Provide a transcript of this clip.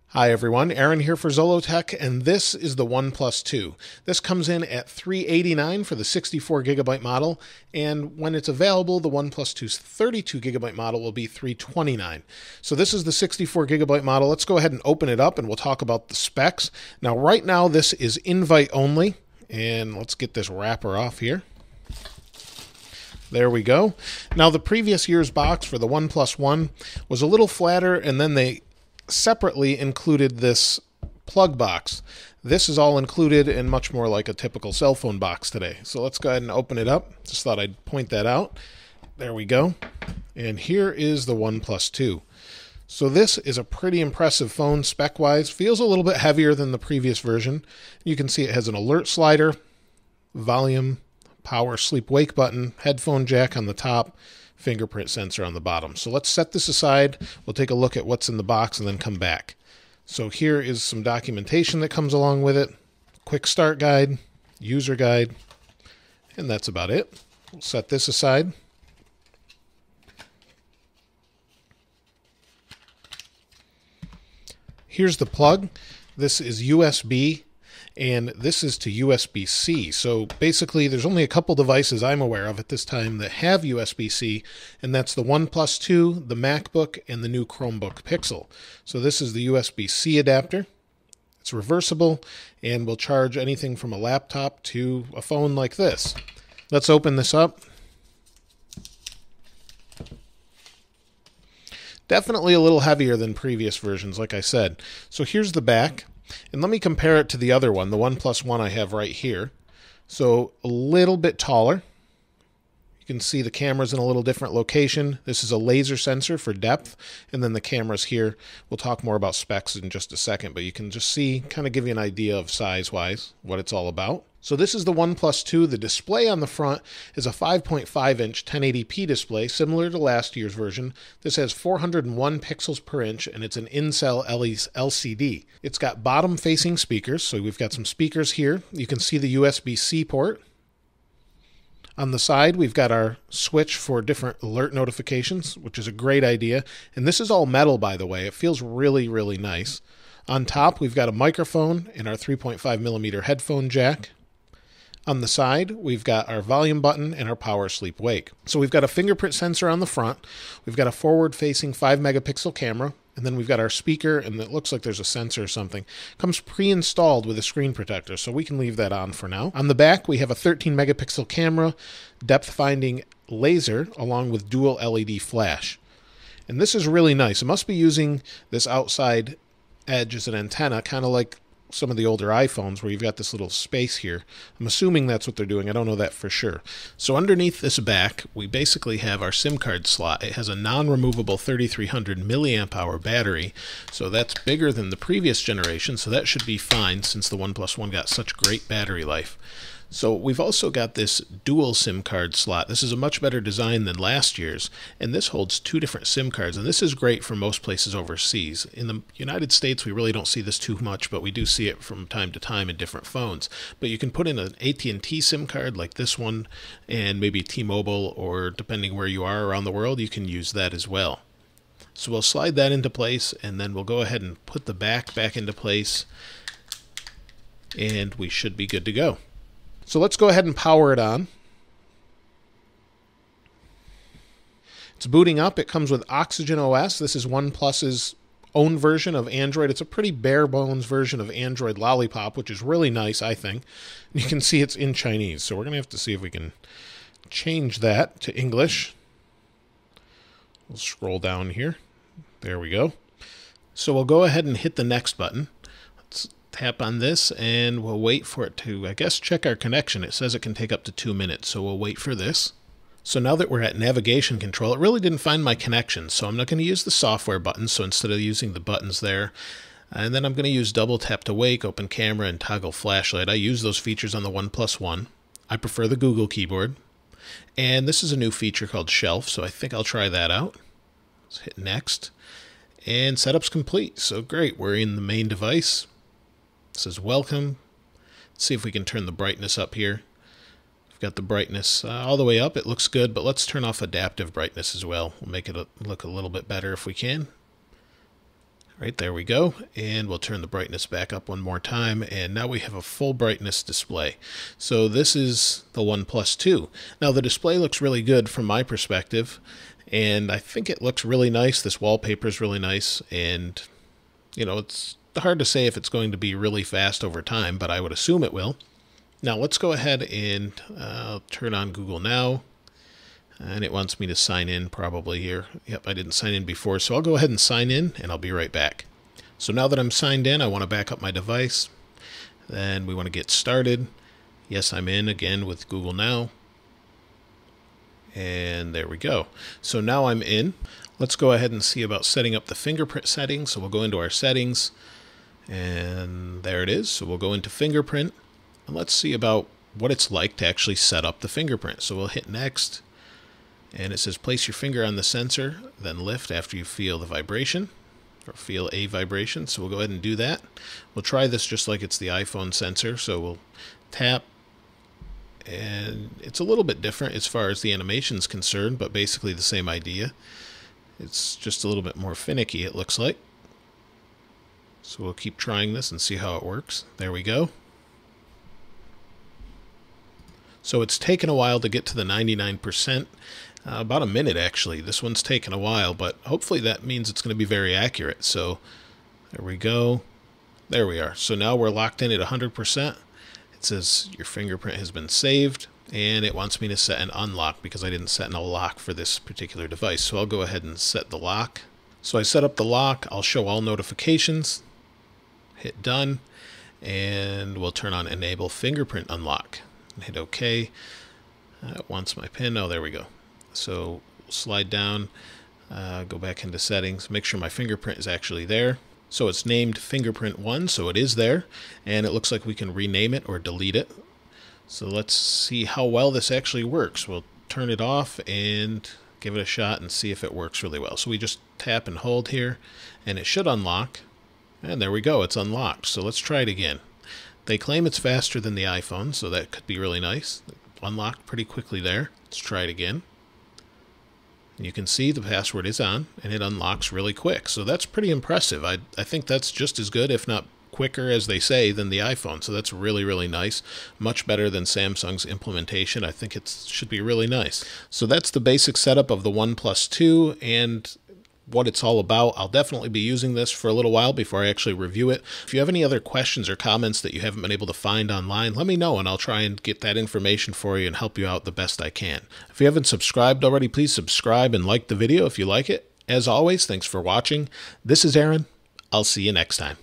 Hi everyone, Aaron here for Zollotech, and this is the OnePlus 2. This comes in at $389 for the 64GB model, and when it's available, the OnePlus 2's 32GB model will be $329. So this is the 64GB model. Let's go ahead and open it up and we'll talk about the specs. Now right now this is invite only, and let's get this wrapper off here. There we go. Now the previous year's box for the OnePlus 1 was a little flatter, and then they separately included this plug box. This is all included and much more like a typical cell phone box today. So let's go ahead and open it up. Just thought I'd point that out. There we go. And here is the OnePlus 2. So this is a pretty impressive phone spec-wise. Feels a little bit heavier than the previous version. You can see it has an alert slider, volume, power, sleep, wake button, headphone jack on the top, fingerprint sensor on the bottom. So let's set this aside. We'll take a look at what's in the box and then come back. So here is some documentation that comes along with it. Quick start guide, user guide, and that's about it. We'll set this aside. Here's the plug. This is USB, and this is to USB-C. So basically there's only a couple devices I'm aware of at this time that have USB-C, and that's the OnePlus 2, the MacBook, and the new Chromebook Pixel. So this is the USB-C adapter. It's reversible and will charge anything from a laptop to a phone like this. Let's open this up. Definitely a little heavier than previous versions, like I said. So here's the back. And let me compare it to the other one, the OnePlus 1 I have right here. So a little bit taller. You can see the camera's in a little different location. This is a laser sensor for depth, and then the camera's here. We'll talk more about specs in just a second, but you can just see, kind of give you an idea of size-wise, what it's all about. So this is the OnePlus 2. The display on the front is a 5.5-inch 1080p display, similar to last year's version. This has 401 pixels per inch, and it's an in-cell LCD. It's got bottom-facing speakers, so we've got some speakers here. You can see the USB-C port. On the side, we've got our switch for different alert notifications, which is a great idea. And this is all metal, by the way. It feels really, really nice. On top, we've got a microphone and our 3.5mm headphone jack. On the side, we've got our volume button and our power, sleep, wake. So we've got a fingerprint sensor on the front. We've got a forward-facing 5-megapixel camera. And then we've got our speaker, and it looks like there's a sensor or something. Comes pre-installed with a screen protector, so we can leave that on for now. On the back, we have a 13-megapixel camera, depth-finding laser, along with dual LED flash. And this is really nice. It must be using this outside edge as an antenna, kind of like some of the older iPhones where you've got this little space here. I'm assuming that's what they're doing. I don't know that for sure. So underneath this back, we basically have our SIM card slot. It has a non-removable 3300 milliamp hour battery, so that's bigger than the previous generation, so that should be fine since the OnePlus 1 got such great battery life. So we've also got this dual SIM card slot. This is a much better design than last year's, and this holds 2 different SIM cards, and this is great for most places overseas. In the United States, we really don't see this too much, but we do see it from time to time in different phones. But you can put in an AT&T SIM card like this one, and maybe T-Mobile, or depending where you are around the world, you can use that as well. So we'll slide that into place, and then we'll go ahead and put the back into place, and we should be good to go. So let's go ahead and power it on. It's booting up. It comes with Oxygen OS. This is OnePlus's own version of Android. It's a pretty bare bones version of Android Lollipop, which is really nice, I think. And you can see it's in Chinese, so we're going to have to see if we can change that to English. We'll scroll down here. There we go. So we'll go ahead and hit the next button. Let's tap on this, and we'll wait for it to, I guess, check our connection. It says it can take up to 2 minutes, so we'll wait for this. So now that we're at navigation control, it really didn't find my connection, so I'm not going to use the software buttons, so instead of using the buttons there, and then I'm going to use double tap to wake, open camera, and toggle flashlight. I use those features on the OnePlus 1. I prefer the Google keyboard. And this is a new feature called Shelf, so I think I'll try that out. Let's hit next. And setup's complete, so great. We're in the main device. It says welcome. Let's see if we can turn the brightness up here. I've got the brightness all the way up. It looks good, but let's turn off adaptive brightness as well. We'll make it look a little bit better if we can. Right, there we go. And we'll turn the brightness back up one more time. And now we have a full brightness display. So this is the OnePlus 2. Now the display looks really good from my perspective. And I think it looks really nice. This wallpaper is really nice. And, you know, it's hard to say if it's going to be really fast over time, but I would assume it will. Now let's go ahead and turn on Google Now. And it wants me to sign in probably here. Yep, I didn't sign in before, so I'll go ahead and sign in, and I'll be right back. So now that I'm signed in, I want to back up my device. Then we want to get started. Yes, I'm in again with Google Now. And there we go. So now I'm in. Let's go ahead and see about setting up the fingerprint settings. So we'll go into our settings, and there it is. So we'll go into fingerprint, and let's see about what it's like to actually set up the fingerprint. So we'll hit next. And it says place your finger on the sensor, then lift after you feel the vibration, or feel a vibration. So we'll go ahead and do that. We'll try this just like it's the iPhone sensor. So we'll tap, and it's a little bit different as far as the animation is concerned, but basically the same idea. It's just a little bit more finicky, it looks like. So we'll keep trying this and see how it works. There we go. So it's taken a while to get to the 99%. About a minute, actually. This one's taken a while, but hopefully that means it's going to be very accurate. So there we go. There we are. So now we're locked in at 100%. It says your fingerprint has been saved, and it wants me to set an unlock because I didn't set a lock for this particular device. So I'll go ahead and set the lock. So I set up the lock. I'll show all notifications. Hit done, and we'll turn on enable fingerprint unlock. Hit OK. It wants my PIN. Oh, there we go. So slide down, go back into settings, make sure my fingerprint is actually there. So it's named Fingerprint 1, so it is there, and it looks like we can rename it or delete it. So let's see how well this actually works. We'll turn it off and give it a shot and see if it works really well. So we just tap and hold here, and it should unlock. And there we go, it's unlocked. So let's try it again. They claim it's faster than the iPhone, so that could be really nice. Unlocked pretty quickly there. Let's try it again. You can see the password is on, and it unlocks really quick. So that's pretty impressive. I think that's just as good, if not quicker, as they say, than the iPhone. So that's really, really nice. Much better than Samsung's implementation. I think it should be really nice. So that's the basic setup of the OnePlus 2 and what it's all about. I'll definitely be using this for a little while before I actually review it. If you have any other questions or comments that you haven't been able to find online, let me know and I'll try and get that information for you and help you out the best I can. If you haven't subscribed already, please subscribe and like the video if you like it. As always, thanks for watching. This is Aaron. I'll see you next time.